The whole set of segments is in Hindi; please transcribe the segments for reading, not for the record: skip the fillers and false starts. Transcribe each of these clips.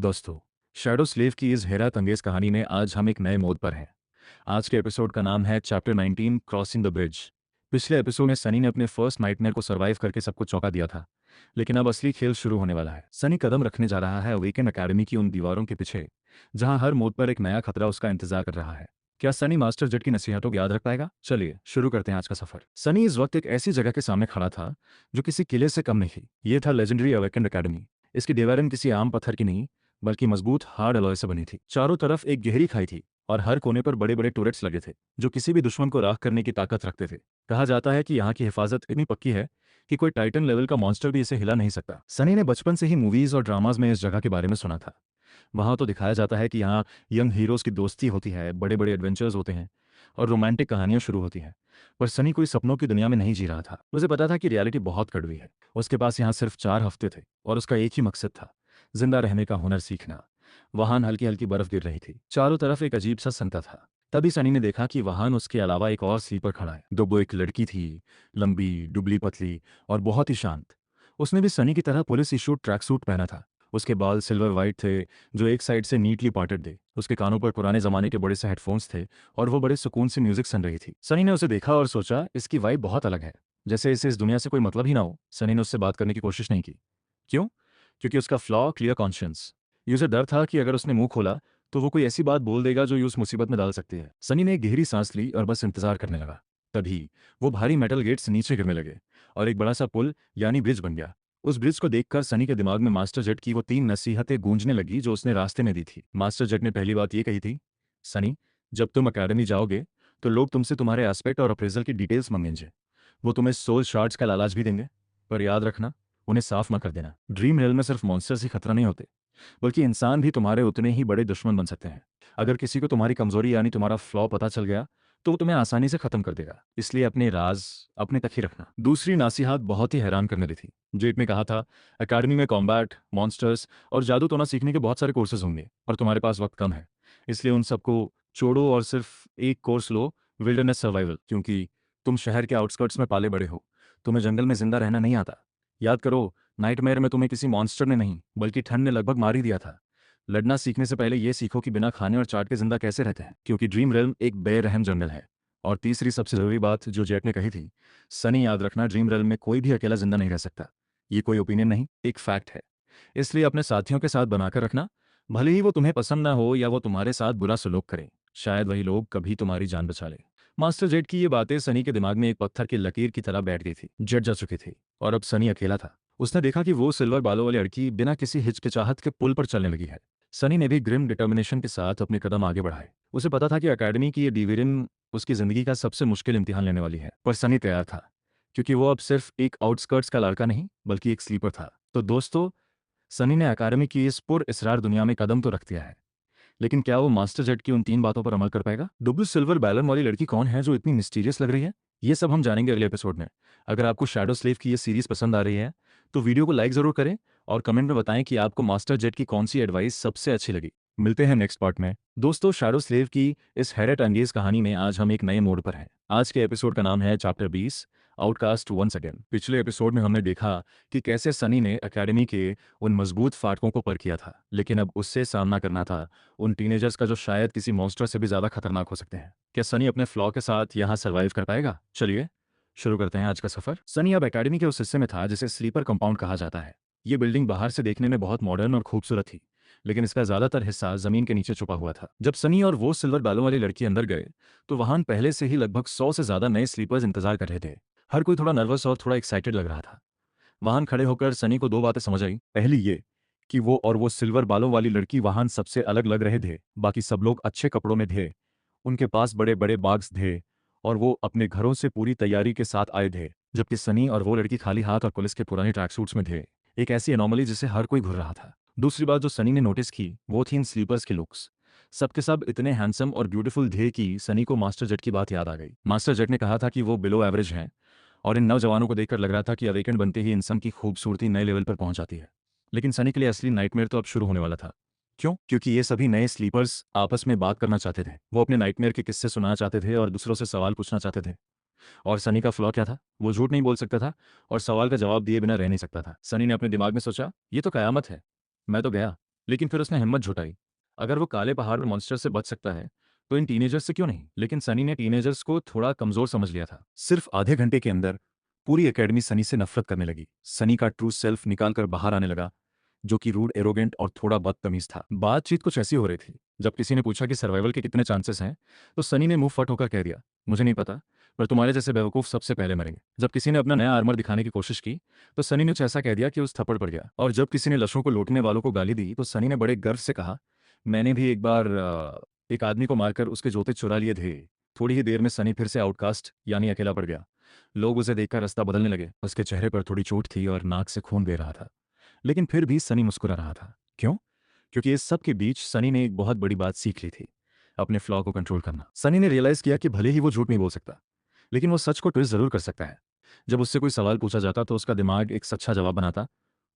दोस्तों, शैडो स्लेव की इस हैरत अंगेज कहानी में आज हम एक नए मोड़ पर हैं। आज के एपिसोड का नाम है चैप्टर 19 क्रॉसिंग द ब्रिज। पिछले एपिसोड में सनी ने अपने फर्स्ट नाइटमेयर को सर्वाइव करके सबको चौंका दिया था, लेकिन अब असली खेल शुरू होने वाला है। सनी कदम रखने जा रहा है अवेकन अकेडमी की उन दीवारों के पीछे, जहां हर मोड़ पर एक नया खतरा उसका इंतजार कर रहा है। क्या सनी मास्टर जेट की नसीहतों को याद रख पाएगा? चलिए शुरू करते हैं आज का सफर। सनी इस वक्त एक ऐसी जगह के सामने खड़ा था जो किसी किले से कम नहीं थी। ये था लेजेंडरी अवेकन अकेडमी। इसकी दीवारें किसी आम पत्थर की नहीं बल्कि मजबूत हार्ड अलॉय से बनी थी। चारों तरफ एक गहरी खाई थी और हर कोने पर बड़े बड़े टूरेट्स लगे थे जो किसी भी दुश्मन को राख करने की ताकत रखते थे। कहा जाता है कि यहाँ की हिफाजत इतनी पक्की है कि कोई टाइटन लेवल का मॉन्स्टर भी इसे हिला नहीं सकता। सनी ने बचपन से ही मूवीज और ड्रामाज में इस जगह के बारे में सुना था। वहां तो दिखाया जाता है कि यहाँ यंग हीरोज की दोस्ती होती है, बड़े बड़े एडवेंचर्स होते हैं और रोमांटिक कहानियां शुरू होती हैं। पर सनी कोई सपनों की दुनिया में नहीं जी रहा था। उसे पता था कि रियलिटी बहुत कड़वी है। उसके पास यहाँ सिर्फ 4 हफ्ते थे और उसका एक ही मकसद था, जिंदा रहने का हुनर सीखना। वहां हल्की हल्की बर्फ गिर रही थी। चारों तरफ एक अजीब सा सन्नाटा था। तभी सनी ने देखा कि वहां उसके अलावा एक और स्लीपर खड़ा है। वो एक लड़की थी, लंबी, दुबली पतली और बहुत ही शांत। उसने भी सनी की तरह पुलिस इशूड ट्रैक सूट पहना था। उसके बाल सिल्वर वाइट थे जो एक साइड से नीटली पार्टेड थे। उसके कानों पर पुराने जमाने के बड़े से हेडफोन्स थे और वो बड़े सुकून से म्यूजिक सुन रही थी। सनी ने उसे देखा और सोचा इसकी वाइब बहुत अलग है, जैसे इसे इस दुनिया से कोई मतलब ही ना हो। सनी ने उससे बात करने की कोशिश नहीं की। क्यों? क्योंकि उसका फ्लॉ क्लियर कॉन्शियंस। यूँ डर था कि अगर उसने मुंह खोला तो वो कोई ऐसी बात बोल देगा जो यूस मुसीबत में डाल सकती है। सनी ने एक गहरी सांस ली और बस इंतजार करने लगा। तभी वो भारी मेटल गेट्स नीचे गिरने लगे और एक बड़ा सा पुल यानी ब्रिज बन गया। उस ब्रिज को देखकर सनी के दिमाग में मास्टर जेट की वो 3 नसीहतें गूंजने लगी जो उसने रास्ते में दी थी। मास्टर जेट ने पहली बात ये कही थी, सनी, जब तुम अकेडमी जाओगे तो लोग तुमसे तुम्हारे एस्पेक्ट और अप्रेजल की डिटेल्स मांगेंगे। वो तुम्हें सोल शार्ड्स का लालच भी देंगे, पर याद रखना, उन्हें साफ मत कर देना। ड्रीम रेल में सिर्फ मॉन्स्टर्स ही खतरा नहीं होते, बल्कि इंसान भी तुम्हारे उतने ही बड़े दुश्मन बन सकते हैं। अगर किसी को तुम्हारी कमजोरी यानी तुम्हारा फ्लॉ पता चल गया तो वो तुम्हें आसानी से खत्म कर देगा। इसलिए अपने राज अपने तक ही रखना। दूसरी नासीहत बहुत ही हैरान करने वाली थी। जेट ने कहा था, अकेडमी में कॉम्बैट, मॉन्स्टर्स और जादू टोना सीखने के बहुत सारे कोर्सेज होंगे, पर तुम्हारे पास वक्त कम है। इसलिए उन सबको छोड़ो और सिर्फ एक कोर्स लो, विल्डरनेस सर्वाइवल। क्योंकि तुम शहर के आउटस्कर्ट्स में पाले बड़े हो, तुम्हें जंगल में जिंदा रहना नहीं आता। याद करो, नाइटमेयर में तुम्हें किसी मॉन्स्टर ने नहीं बल्कि ठंड ने लगभग मार ही दिया था। लड़ना सीखने से पहले ये सीखो कि बिना खाने और चाट के जिंदा कैसे रहते हैं, क्योंकि ड्रीम रेल्म एक बेरहम जंगल है। और तीसरी सबसे जरूरी बात जो जेट ने कही थी, सनी, याद रखना, ड्रीम रेल्म में कोई भी अकेला जिंदा नहीं रह सकता। ये कोई ओपिनियन नहीं, एक फैक्ट है। इसलिए अपने साथियों के साथ बनाकर रखना, भले ही वो तुम्हें पसंद ना हो या वो तुम्हारे साथ बुरा सलूक करें। शायद वही लोग कभी तुम्हारी जान बचा ले। मास्टर जेट की ये बातें सनी के दिमाग में एक पत्थर की लकीर की तरह बैठ गई थी। जेट जा चुकी थी और अब सनी अकेला था। उसने देखा कि वो सिल्वर बालों वाली लड़की बिना किसी हिचकिचाहट के पुल पर चलने लगी है। सनी ने भी ग्रिम डिटर्मिनेशन के साथ अपने कदम आगे बढ़ाए। उसे पता था कि एकेडमी की ये डिवीजन उसकी जिंदगी का सबसे मुश्किल इम्तिहान लेने वाली है, पर सनी तैयार था, क्योंकि वो अब सिर्फ एक आउटस्कर्ट्स का लड़का नहीं बल्कि एक स्लीपर था। तो दोस्तों, सनी ने एकेडमी की इस पुर इसरार दुनिया में कदम तो रख दिया है, लेकिन क्या वो मास्टर जेट की उन 3 बातों पर अमल कर पाएगा? डुबल सिल्वर बैलन वाली लड़की कौन है जो इतनी मिस्टीरियस लग रही है? ये सब हम जानेंगे अगले एपिसोड में। अगर आपको शैडो स्लेव की ये सीरीज पसंद आ रही है तो वीडियो को लाइक जरूर करें और कमेंट में बताएं कि आपको मास्टर जेट की कौन सी एडवाइस सबसे अच्छी लगी। मिलते हैं नेक्स्ट पार्ट में। दोस्तों, शैडो स्लेव की इस हैरत अंगेज कहानी में आज हम एक नए मोड़ पर हैं। आज के एपिसोड का नाम है चैप्टर 20 आउटकास्ट वंस अगेन। पिछले एपिसोड में हमने देखा कि कैसे सनी ने एकेडमी के उन मजबूत फाटकों को पर किया था, लेकिन अब उससे सामना करना था उन टीनेजर्स का जो शायद किसी मॉन्स्टर से भी ज्यादा खतरनाक हो सकते हैं। क्या सनी अपने फ्लॉ के साथ यहाँ सर्वाइव कर पाएगा? चलिए शुरू करते हैं आज का सफर। सनी अब एकेडमी के उस हिस्से में था जिसे स्लीपर कंपाउंड कहा जाता है। ये बिल्डिंग बाहर से देखने में बहुत मॉडर्न और खूबसूरत थी, लेकिन इसका ज्यादातर हिस्सा जमीन के नीचे छुपा हुआ था। जब सनी और वो सिल्वर बालों वाली लड़की अंदर गए तो वहां पहले से ही लगभग 100 से ज्यादा नए स्लीपर्स इंतजार कर रहे थे। हर कोई थोड़ा नर्वस और थोड़ा एक्साइटेड लग रहा था। वहां खड़े होकर सनी को 2 बातें समझ आई। पहली ये कि वो सिल्वर बालों वाली लड़की वहां सबसे अलग लग रहे थे। बाकी सब लोग अच्छे कपड़ों में थे, उनके पास बड़े बड़े बैग्स थे और वो अपने घरों से पूरी तैयारी के साथ आए थे, जबकि सनी और वो लड़की खाली हाथ और पुलिस के पुराने ट्रैक सूट्स में थे। एक ऐसी एनोमली जिसे हर कोई घूर रहा था। दूसरी बात जो सनी ने नोटिस की वो थी इन स्लीपर्स के लुक्स। सबके सब इतने हैंडसम और ब्यूटीफुल थे कि सनी को मास्टर जेट की बात याद आ गई। मास्टर जेट ने कहा था कि वो बिलो एवरेज हैं और इन नौजवानों को देखकर लग रहा था कि अवेकन बनते ही इंसान की खूबसूरती नए लेवल पर पहुंच जाती है। लेकिन सनी के लिए असली नाइटमेयर तो अब शुरू होने वाला था। क्यों? क्योंकि ये सभी नए स्लीपर्स आपस में बात करना चाहते थे। वो अपने नाइटमेयर के किस्से सुनाना चाहते थे और दूसरों से सवाल पूछना चाहते थे। और सनी का फ्लॉ क्या था? वो झूठ नहीं बोल सकता था और सवाल का जवाब दिए बिना रह नहीं सकता था। सनी ने अपने दिमाग में सोचा, ये तो कयामत है, मैं तो गया। लेकिन फिर उसने हिम्मत जुटाई। अगर वो काले पहाड़ और मॉन्स्टर से बच सकता है तो इन टीनेजर्स से क्यों नहीं? लेकिन सनी ने टीनेजर्स को थोड़ा कमजोर समझ लिया था। सिर्फ आधे घंटे के अंदर पूरी एकेडमी सनी से नफरत करने लगी। सनी का ट्रू सेल्फ निकाल कर बाहर आने लगा, जो कि रूड, एरोगेंट और थोड़ा बदतमीज था। बातचीत कुछ ऐसी हो रही थी। जब किसी ने पूछा कि सर्वाइवल के कितने चांसेस हैं, तो सनी ने मुंह फट होकर कह दिया, मुझे नहीं पता, पर तुम्हारे जैसे बेवकूफ सबसे पहले मरेंगे। जब किसी ने अपना नया आर्मर दिखाने की कोशिश की तो सनी ने कुछ ऐसा कह दिया कि उस थप्पड़ पड़ गया। और जब किसी ने लशों को लूटने वालों को गाली दी तो सनी ने बड़े गर्व से कहा, मैंने भी एक बार एक आदमी को मारकर उसके जूते चुरा लिए थे। थोड़ी ही देर में सनी फिर से आउटकास्ट यानी अकेला पड़ गया। लोग उसे देखकर रास्ता बदलने लगे। उसके चेहरे पर थोड़ी चोट थी और नाक से खून बह रहा था, लेकिन फिर भी सनी मुस्कुरा रहा था। क्यों? क्योंकि इस सब के बीच सनी ने एक बहुत बड़ी बात सीख ली थी, अपने फ्लॉ को कंट्रोल करना। सनी ने रियलाइज किया कि भले ही वो झूठ नहीं बोल सकता, लेकिन वो सच को ट्विस्ट जरूर कर सकता है। जब उससे कोई सवाल पूछा जाता तो उसका दिमाग एक सच्चा जवाब बनाता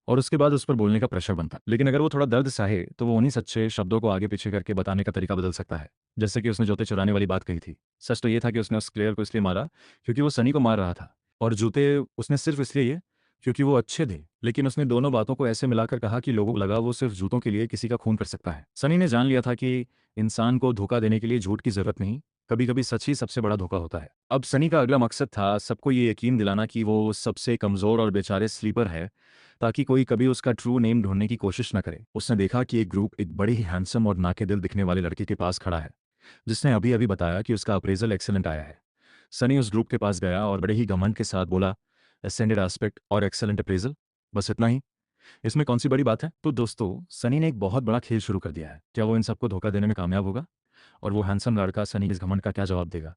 और उसके बाद उस पर बोलने का प्रेशर बनता। लेकिन अगर वो थोड़ा दर्द सहे तो वो उन्हीं सच्चे शब्दों को आगे पीछे करके बताने का तरीका बदल सकता है। जैसे कि उसने जूते चुराने वाली बात कही थी। सच तो ये था कि उसने उस क्लेयर को इसलिए मारा क्योंकि वो सनी को मार रहा था, और जूते उसने सिर्फ इसलिए ये क्योंकि वो अच्छे थे। लेकिन उसने दोनों बातों को ऐसे मिलाकर कहा कि लोगों को लगा वो सिर्फ जूतों के लिए किसी का खून कर सकता है। सनी ने जान लिया था कि इंसान को धोखा देने के लिए झूठ की जरूरत नहीं, कभी कभी सच ही सबसे बड़ा धोखा होता है। अब सनी का अगला मकसद था सबको ये यकीन दिलाना कि वो सबसे कमजोर और बेचारे स्लीपर है, ताकि कोई कभी उसका ट्रू नेम ढूंढने की कोशिश न करे। उसने देखा कि एक ग्रुप एक बड़े ही हैंडसम और नाके दिल दिखने वाले लड़के के पास खड़ा है, जिसने अभी अभी बताया कि उसका अप्रेजल एक्सेलेंट आया है। सनी उस ग्रुप के पास गया और बड़े ही घमंड के साथ बोला, एसेंडेड एस्पेक्ट और एक्सेलेंट अप्रेजल, बस इतना ही? इसमें कौन सी बड़ी बात है? तो दोस्तों, सनी ने एक बहुत बड़ा खेल शुरू कर दिया है। क्या वो इन सबको धोखा देने में कामयाब होगा? और वो हैंडसम लड़का सनी के इस घमंड का क्या जवाब देगा?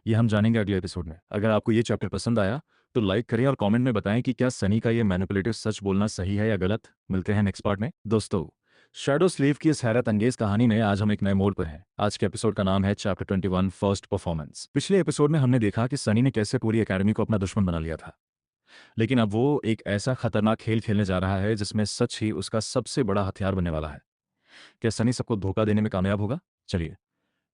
ये हम जानेंगे अगले एपिसोड में। अगर आपको ये चैप्टर पसंद आया तो लाइक करें और कमेंट में बताएं कि क्या सनी का ये मैनिपुलेटिव सच बोलना सही है या गलत। मिलते हैं नेक्स्ट पार्ट में। दोस्तों, शैडो स्लीव की इस हैरत अंगेज कहानी में आज हम एक नए मोड़ पर हैं। आज के एपिसोड का नाम है चैप्टर 21 फर्स्ट परफॉर्मेंस। पिछले एपिसोड में हमने देखा कि सनी ने कैसे पूरी एकेडमी को अपना दुश्मन बना लिया था, लेकिन अब वो एक ऐसा खतरनाक खेल खेलने जा रहा है जिसमें सच ही उसका सबसे बड़ा हथियार बनने वाला है। क्या सनी सबको धोखा देने में कामयाब होगा? चलिए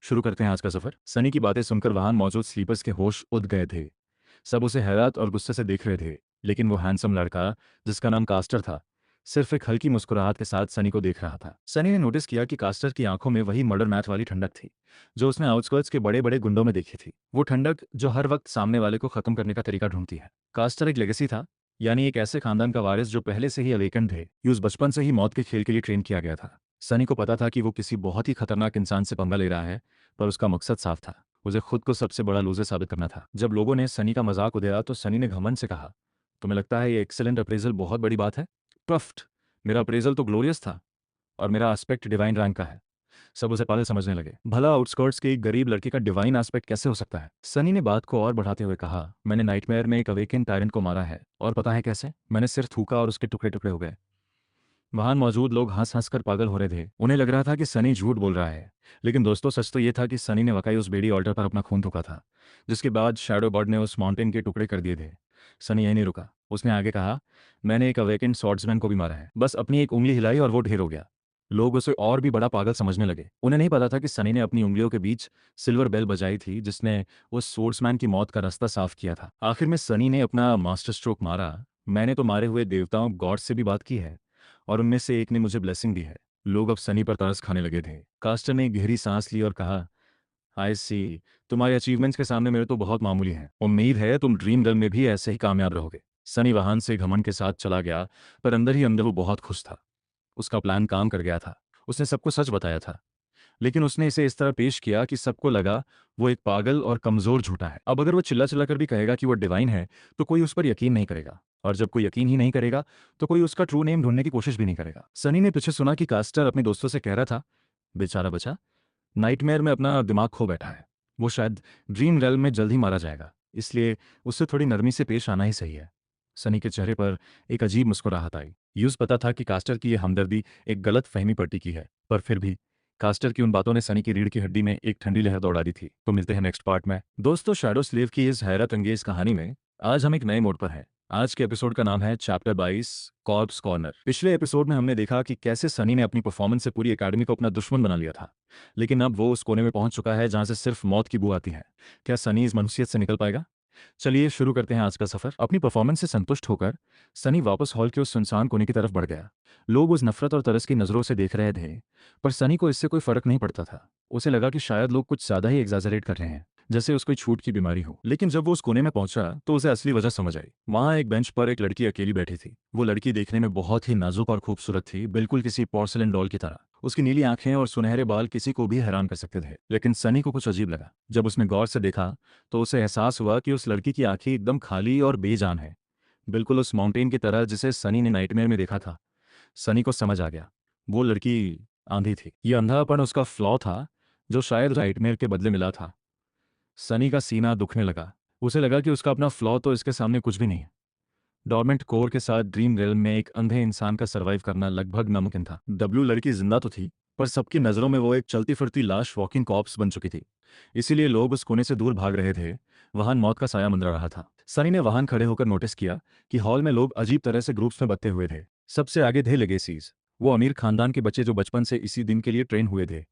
शुरू करते हैं आज का सफर। सनी की बातें सुनकर वहां मौजूद स्लीपर्स के होश उड़ गए थे। सब उसे हैरत और गुस्से से देख रहे थे, लेकिन वो हैंडसम लड़का, जिसका नाम कास्टर था, सिर्फ एक हल्की मुस्कुराहट के साथ सनी को देख रहा था। सनी ने नोटिस किया कि कास्टर की आंखों में वही मर्डर मैथ वाली ठंडक थी जो उसने आउटस्कर्ट्स के बड़े बड़े गुंडों में देखी थी। वो ठंडक जो हर वक्त सामने वाले को खत्म करने का तरीका ढूंढती है। कास्टर एक लेगेसी था, यानी एक ऐसे खानदान का वारिस जो पहले से ही अवेकन थे। यूज बचपन से ही मौत के खेल के लिए ट्रेन किया गया था। सनी को पता था कि वो किसी बहुत ही खतरनाक इंसान से पंगा ले रहा है, पर उसका मकसद साफ था, उसे खुद को सबसे बड़ा लूजर साबित करना था। जब लोगों ने सनी का मजाक उड़ाया तो सनी ने घमंड से कहा, तुम्हें लगता है ये एक्सेलेंट अप्रेजल बहुत बड़ी बात है? टफ्ट, मेरा अप्रेजल तो ग्लोरियस था और मेरा एस्पेक्ट डिवाइन रैंक का है। सब उसे पागल समझने लगे। भला आउटस्कर्ट्स के एक गरीब लड़के का डिवाइन एस्पेक्ट कैसे हो सकता है? सनी ने बात को और बढ़ाते हुए कहा, मैंने नाइटमेयर में एक अवेकन टायरेंट को मारा है, और पता है कैसे? मैंने सिर थूका और उसके टुकड़े टुकड़े हो गए। वहां मौजूद लोग हंस हंस कर पागल हो रहे थे। उन्हें लग रहा था कि सनी झूठ बोल रहा है, लेकिन दोस्तों सच तो ये था कि सनी ने वाकई उस बेडी ऑल्टर पर अपना खून थूका था, जिसके बाद शैडो बर्ड ने उस माउंटेन के टुकड़े कर दिए थे। सनी यहीं नहीं रुका। उसने आगे कहा, मैंने एक अवेकेंड स्वॉर्ड्समैन को भी मारा है। बस अपनी एक उंगली हिलाई और वो ढेर हो गया। लोग उसे और भी बड़ा पागल समझने लगे। उन्हें नहीं पता था कि सनी ने अपनी उंगलियों के बीच सिल्वर बेल बजाई थी, जिसने उस स्वॉर्ड्समैन की मौत का रास्ता साफ किया था। आखिर में सनी ने अपना मास्टर स्ट्रोक मारा। मैंने तो मारे हुए देवताओं गॉड से भी बात की है, और उनमें से एक ने मुझे ब्लेसिंग दी है। लोग अब सनी पर तरस खाने लगे थे। कास्टर ने एक गहरी सांस ली और कहा, आई सी, तुम्हारे अचीवमेंट्स के सामने मेरे तो बहुत मामूली हैं। उम्मीद है तुम ड्रीम गर्ल में भी ऐसे ही कामयाब रहोगे। सनी वाहन से घमंड के साथ चला गया, पर अंदर ही अंदर वो बहुत खुश था। उसका प्लान काम कर गया था। उसने सबको सच बताया था, लेकिन उसने इसे इस तरह पेश किया कि सबको लगा वो एक पागल और कमजोर झूठा है। अब अगर वो चिल्ला चिल्ला कर भी कहेगा कि वो डिवाइन है तो कोई उस पर यकीन नहीं करेगा, और जब कोई यकीन ही नहीं करेगा तो कोई उसका ट्रू नेम ढूंढने की कोशिश भी नहीं करेगा। सनी ने पीछे सुना कि कास्टर अपने दोस्तों से कह रहा था, बेचारा बचा नाइटमेयर में अपना दिमाग खो बैठा है। वो शायद ड्रीम रेल में जल्द ही मारा जाएगा, इसलिए उससे थोड़ी नरमी से पेश आना ही सही है। सनी के चेहरे पर एक अजीब मुस्कुराहट आई। यूज पता था कि कास्टर की यह हमदर्दी एक गलत फहमी पर टिकी है, पर फिर भी कास्टर की उन बातों ने सनी की रीढ़ की हड्डी में एक ठंडी लहर दौड़ा दी थी। तो मिलते हैं नेक्स्ट पार्ट में। दोस्तों, शैडो स्लेव की इस हैरत अंगेज कहानी में आज हम एक नए मोड़ पर हैं। आज के एपिसोड का नाम है चैप्टर 22 कॉर्प्स कॉर्नर। पिछले एपिसोड में हमने देखा कि कैसे सनी ने अपनी परफॉर्मेंस से पूरी एकेडमी को अपना दुश्मन बना लिया था, लेकिन अब वो उस कोने में पहुंच चुका है जहां से सिर्फ मौत की बू आती है। क्या सनी इस मनुष्यत से निकल पाएगा? चलिए शुरू करते हैं आज का सफर। अपनी परफॉर्मेंस से संतुष्ट होकर सनी वापस हॉल के उस सुनसान कोने की तरफ बढ़ गया। लोग उस नफरत और तरस की नजरों से देख रहे थे, पर सनी को इससे कोई फर्क नहीं पड़ता था। उसे लगा कि शायद लोग कुछ ज्यादा ही एग्जैजरेट कर रहे हैं, जैसे उसको छूट की बीमारी हो। लेकिन जब वो उस कोने में पहुंचा तो उसे असली वजह समझ आई। वहां एक बेंच पर एक लड़की अकेली बैठी थी। वो लड़की देखने में बहुत ही नाजुक और खूबसूरत थी, बिल्कुल किसी पोर्सिलेन डॉल की तरह। उसकी नीली आंखें और सुनहरे बाल किसी को भी हैरान कर सकते थे। लेकिन सनी को कुछ अजीब लगा। जब उसने गौर से देखा तो उसे एहसास हुआ कि उस लड़की की आंखें एकदम खाली और बेजान है, बिल्कुल उस माउंटेन की तरह जिसे सनी ने नाइटमेयर में देखा था। सनी को समझ आ गया, वो लड़की आंधी थी। ये अंधापन उसका फ्लॉ था, जो शायद नाइटमेयर के बदले मिला था। सनी का सीना दुखने लगा। उसे लगा कि उसका अपना फ्लॉ तो इसके सामने कुछ भी नहीं है। डॉर्मेंट कोर के साथ ड्रीम रेल में एक अंधे इंसान का सर्वाइव करना लगभग नामुमकिन था। डब्ल्यू लड़की जिंदा तो थी, पर सबकी नज़रों में वो एक चलती फिरती लाश, वॉकिंग कॉप्स बन चुकी थी। इसीलिए लोग उस कोने से दूर भाग रहे थे। वाहन मौत का साया मंडरा रहा था। सनी ने वाहन खड़े होकर नोटिस किया कि हॉल में लोग अजीब तरह से ग्रुप्स में बंटे हुए थे। सबसे आगे थे लेगेसीज, वो अमीर खानदान के बच्चे जो बचपन से इसी दिन के लिए ट्रेन हुए थे।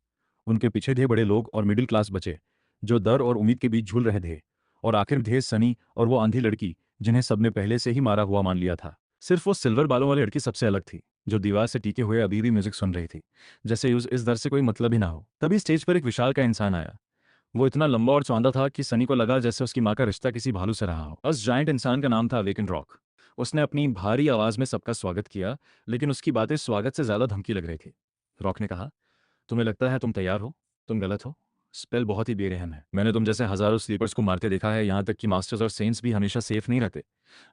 उनके पीछे थे बड़े लोग और मिडिल क्लास बच्चे, जो डर और उम्मीद के बीच झूल रहे थे। और आखिर में थे सनी और वो आंधी लड़की, जिन्हें सबने पहले से ही मारा हुआ मान लिया था। सिर्फ वो सिल्वर बालों वाली लड़की सबसे अलग थी, जो दीवार से टीके हुए अभी भी म्यूजिक सुन रही थी, जैसे इस दर से कोई मतलब ही ना हो। तभी स्टेज पर एक विशाल का इंसान आया। वो इतना लंबा और चौंधा था कि सनी को लगा जैसे उसकी माँ का रिश्ता किसी भालू से रहा हो। उस जायंट इंसान का नाम था अवेकन रॉक। उसने अपनी भारी आवाज में सबका स्वागत किया, लेकिन उसकी बातें स्वागत से ज्यादा धमकी लग रही थी। रॉक ने कहा, तुम्हें लगता है तुम तैयार हो? तुम गलत हो। स्पेल बहुत ही बेरहम है। मैंने तुम जैसे हजारों स्लीपर्स को मारते देखा है, यहाँ तक कि मास्टर्स और सेंट्स भी हमेशा सेफ नहीं रहते।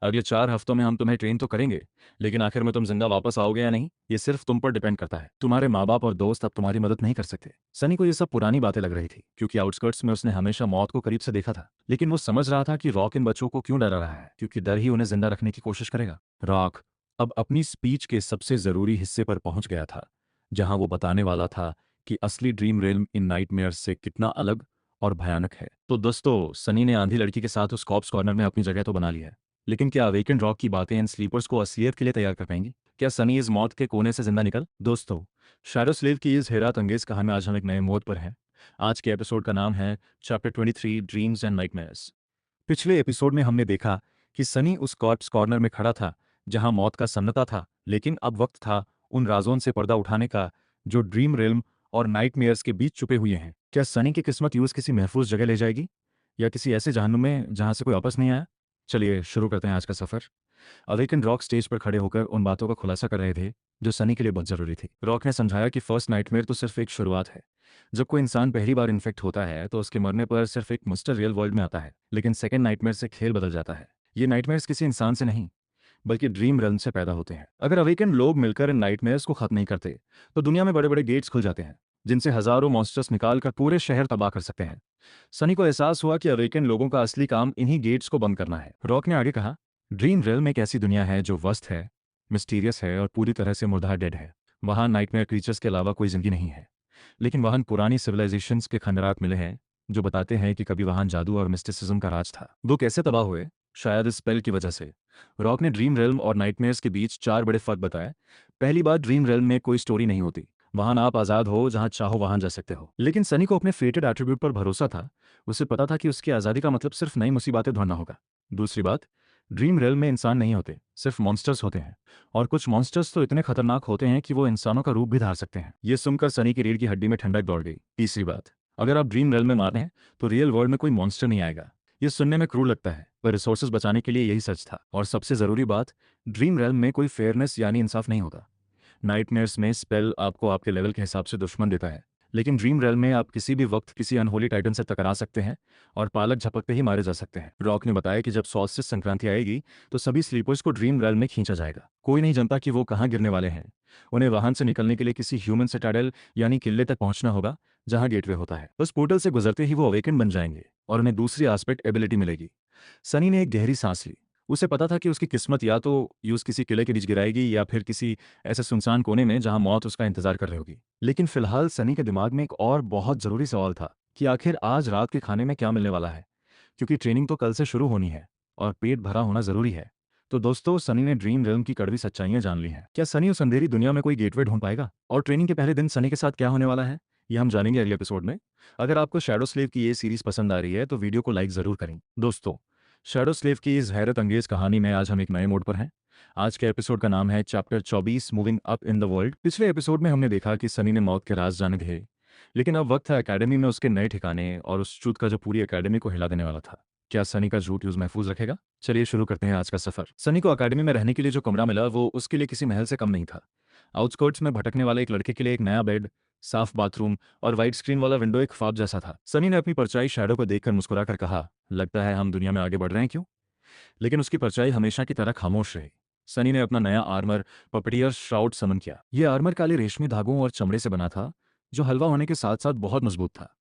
अगले 4 हफ्तों में हम तुम्हें ट्रेन तो करेंगे, लेकिन आखिर में तुम जिंदा वापस आओगे या नहीं, ये सिर्फ तुम पर डिपेंड करता है। तुम्हारे माँ बाप और दोस्त अब तुम्हारी मदद नहीं कर सकते। सनी को ये सब पुरानी बातें लग रही थी, क्योंकि आउटस्कर्ट्स में उसने हमेशा मौत को करीब से देखा था। लेकिन वो समझ रहा था कि रॉक इन बच्चों को क्यों डरा रहा है, क्योंकि डर ही उन्हें जिंदा रखने की कोशिश करेगा। रॉक अब अपनी स्पीच के सबसे जरूरी हिस्से पर पहुंच गया था, जहां वो बताने वाला था कि असली ड्रीम रेल्म इन नाइटमेयर से कितना अलग और भयानक है। तो दोस्तों, सनी ने आंधी लड़की के साथ उस कॉप्स कॉर्नर में अपनी जगह तो बना ली है, लेकिन क्या अवेकन रॉक की बातें इन स्लीपर्स को असलियत के लिए तैयार कर पाएंगी? क्या सनी इस मौत के कोने से जिंदा निकल? दोस्तों, शैडो स्लेव की इस हैरत अंगेज कहानी में आज हम एक नए मोड़ पर हैं। आज के एपिसोड का नाम है चैप्टर 23, ड्रीम्स एंड नाइटमेयर्स। पिछले एपिसोड में हमने देखा कि सनी उस कॉर्प्स कॉर्नर में खड़ा था, जहां मौत का सन्नाटा था, लेकिन अब वक्त था उन राजों से पर्दा उठाने का, जो ड्रीम रेल्म और नाइटमेयर्स के बीच छुपे हुए हैं। क्या सनी की किस्मत यूज किसी महफूज जगह ले जाएगी, या किसी ऐसे जहन्नुम में जहां से कोई वापस नहीं आया? चलिए शुरू करते हैं आज का सफर। अवेकन रॉक स्टेज पर खड़े होकर उन बातों का खुलासा कर रहे थे जो सनी के लिए बहुत जरूरी थी। रॉक ने समझाया कि फर्स्ट नाइटमेयर तो सिर्फ एक शुरुआत है। जब कोई इंसान पहली बार इन्फेक्ट होता है तो उसके मरने पर सिर्फ एक मॉन्स्टर रियल वर्ल्ड में आता है, लेकिन सेकंड नाइटमेयर से खेल बदल जाता है। ये नाइटमेयर्स किसी इंसान से नहीं, बल्कि ड्रीम रेल्म से पैदा होते हैं। अगर अवेकन लोग मिलकर इन नाइटमेयर्स को खत्म नहीं करते तो दुनिया में बड़े बड़े गेट्स खुल जाते हैं, जिनसे हजारों मॉन्स्टर्स निकालकर पूरे शहर तबाह कर सकते हैं। सनी को एहसास हुआ कि अवेकन लोगों का असली काम इन्हीं गेट्स को बंद करना है। रॉक ने आगे कहा, ड्रीम रेल्म एक ऐसी दुनिया है जो वस्त है, मिस्टीरियस है और पूरी तरह से मुर्दा डेड है। वहां नाइटमेयर क्रीचर्स के अलावा कोई जिंदगी नहीं है, लेकिन वहां पुरानी सिविलाइजेशंस के खंडरात मिले हैं, जो बताते हैं कि कभी वहां जादू और मिस्टिसिज्म का राज था। वो कैसे तबाह हुए? शायद इस स्पेल की वजह से। रॉक ने ड्रीम रेल्म और नाइटमेयर्स के बीच 4 बड़े फर्क बताए। पहली बात, ड्रीम रेल्म में कोई स्टोरी नहीं होती। वहां आप आज़ाद हो, जहां चाहो वहां जा सकते हो। लेकिन सनी को अपने फेटेड एट्रीब्यूट पर भरोसा था। उसे पता था कि उसकी आज़ादी का मतलब सिर्फ नई मुसीबतें ढूंढना होगा। दूसरी बात, ड्रीम रेल में इंसान नहीं होते, सिर्फ मॉन्स्टर्स होते हैं। और कुछ मॉन्स्टर्स तो इतने खतरनाक होते हैं कि वो इंसानों का रूप भी धार सकते हैं। ये सुनकर सनी की रीढ़ की हड्डी में ठंडक दौड़ गई। तीसरी बात, अगर आप ड्रीम रेल में मारते हैं तो रियल वर्ल्ड में कोई मॉन्स्टर नहीं आएगा। ये सुनने में क्रूर लगता है, पर रिसोर्सेज बचाने के लिए यही सच था। और सबसे जरूरी बात, ड्रीम रेल में कोई फेयरनेस यानी इंसाफ नहीं होता। नाइटमेयर्स में स्पेल आपको आपके लेवल के हिसाब से दुश्मन देता है, लेकिन ड्रीम रेल में आप किसी भी वक्त किसी अनहोली टाइटन से टकरा सकते हैं और पालक झपकते ही मारे जा सकते हैं। रॉक ने बताया कि जब सॉल्स्टिस संक्रांति आएगी तो सभी स्लीपर्स को ड्रीम रेल में खींचा जाएगा। कोई नहीं जानता कि वो कहाँ गिरने वाले हैं। उन्हें वाहन से निकलने के लिए किसी ह्यूमन सिटाडेल यानी किले तक पहुंचना होगा, जहां गेटवे होता है। उस पोर्टल से गुजरते ही वो अवेकन बन जाएंगे और उन्हें दूसरी आस्पेक्ट एबिलिटी मिलेगी। सनी ने एक गहरी सांस ली। उसे पता था कि उसकी किस्मत या तो यूज किसी किले के बीच गिराएगी या फिर किसी ऐसे सुनसान कोने में जहां मौत उसका इंतजार कर रही होगी। लेकिन फिलहाल सनी के दिमाग में एक और बहुत जरूरी सवाल था कि आखिर आज रात के खाने में क्या मिलने वाला है, क्योंकि ट्रेनिंग तो कल से शुरू होनी है और पेट भरा होना जरूरी है। तो दोस्तों, सनी ने ड्रीम रेल्म की कड़वी सच्चाइयां जान ली हैं। क्या सनी उस अंधेरी दुनिया में कोई गेटवे ढूंढ पाएगा? और ट्रेनिंग के पहले दिन सनी के साथ क्या होने वाला है, ये हम जानेंगे अगले एपिसोड में। अगर आपको शैडो स्लेव की ये सीरीज पसंद आ रही है तो वीडियो को लाइक जरूर करें। दोस्तों, शैडो स्लेव की इस हैरत अंगेज कहानी में आज हम एक नए मोड पर हैं। आज के एपिसोड का नाम है chapter 24 moving up in the world. पिछले एपिसोड में हमने देखा कि सनी ने मौत के राज जाने थे, लेकिन अब वक्त है एकेडमी में उसके नए ठिकाने और उस झूठ का जो पूरी एकेडमी को हिला देने वाला था। क्या सनी का झूठ यूज महफूज रखेगा? चलिए शुरू करते हैं आज का सफर। सनी को अकेडमी में रहने के लिए जो कमरा मिला वो उसके लिए किसी महल से कम नहीं था। आउटस्कर्ट्स में भटकने वाले एक लड़के के लिए एक नया बेड, साफ बाथरूम और वाइड स्क्रीन वाला विंडो एक ख्वाब जैसा था। सनी ने अपनी परछाई शैडो को देखकर मुस्कुराकर कहा, लगता है हम दुनिया में आगे बढ़ रहे हैं क्यों? लेकिन उसकी परछाई हमेशा की तरह खामोश रही। सनी ने अपना नया आर्मर पपटियर श्राउड समन किया। यह आर्मर काले रेशमी धागों और चमड़े से बना था, जो हलवा होने के साथ साथ बहुत मजबूत था।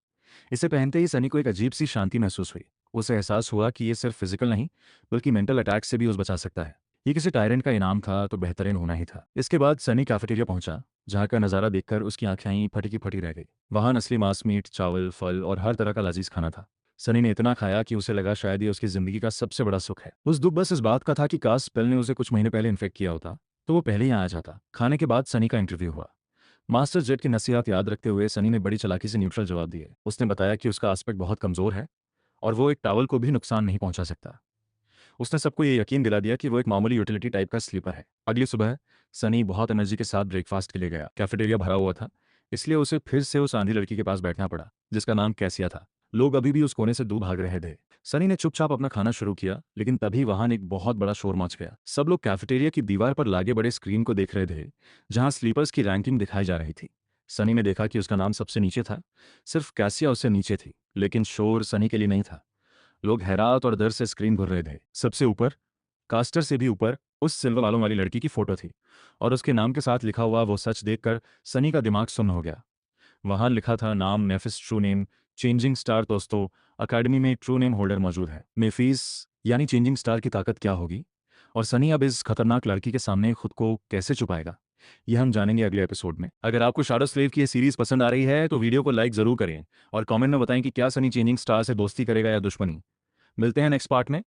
इसे पहनते ही सनी को एक अजीब सी शांति महसूस हुई। उसे एहसास हुआ कि यह सिर्फ फिजिकल नहीं बल्कि मेंटल अटैक से भी उसे बचा सकता है। ये किसी टायरेंट का इनाम था तो बेहतरीन होना ही था। इसके बाद सनी कैफेटेरिया पहुंचा, जहां का नजारा देखकर उसकी आंखें फटी की फटी रह गई। वहां नस्ली मांस, मीट, चावल, फल और हर तरह का लजीज खाना था। सनी ने इतना खाया कि उसे लगा शायद ये उसकी जिंदगी का सबसे बड़ा सुख है। उस दुख बस इस बात का था कि काश पेल ने उसे कुछ महीने पहले इन्फेक्ट किया होता तो वो पहले ही आ जाता। खाने के बाद सनी का इंटरव्यू हुआ। मास्टर जेट की नसीहत याद रखते हुए सनी ने बड़ी चालाकी से न्यूट्रल जवाब दिए। उसने बताया कि उसका आस्पेक्ट बहुत कमजोर है और वो एक टावल को भी नुकसान नहीं पहुंचा सकता। उसने सबको ये यकीन दिला दिया कि वो एक मामूली यूटिलिटी टाइप का स्लीपर है। अगली सुबह सनी बहुत एनर्जी के साथ ब्रेकफास्ट के लिए गया। कैफेटेरिया भरा हुआ था, इसलिए उसे फिर से उस आंधी लड़की के पास बैठना पड़ा जिसका नाम कैसिया था। लोग अभी भी उस कोने से दूर भाग रहे थे। सनी ने चुपचाप अपना खाना शुरू किया, लेकिन तभी वहां एक बहुत बड़ा शोर मच गया। सब लोग कैफेटेरिया की दीवार पर लागे बड़े स्क्रीन को देख रहे थे, जहां स्लीपर्स की रैंकिंग दिखाई जा रही थी। सनी ने देखा कि उसका नाम सबसे नीचे था। सिर्फ कैसिया उससे नीचे थी, लेकिन शोर सनी के लिए नहीं था। लोग हैरात और डर से स्क्रीन घूर रहे थे। सबसे ऊपर, कास्टर से भी ऊपर, उस सिल्वर बालों वाली लड़की की फोटो थी और उसके नाम के साथ लिखा हुआ वो सच देखकर सनी का दिमाग सुन्न हो गया। वहां लिखा था, नाम मेफिस, ट्रू नेम चेंजिंग स्टार। दोस्तों, अकेडमी में ट्रू नेम होल्डर मौजूद है। मेफिस यानी चेंजिंग स्टार की ताकत क्या होगी और सनी अब इस खतरनाक लड़की के सामने खुद को कैसे छुपाएगा, यह हम जानेंगे अगले एपिसोड में। अगर आपको शैडो स्लेव की ये सीरीज पसंद आ रही है तो वीडियो को लाइक जरूर करें और कमेंट में बताएं कि क्या सनी चेंजिंग स्टार से दोस्ती करेगा या दुश्मनी। मिलते हैं नेक्स्ट पार्ट में।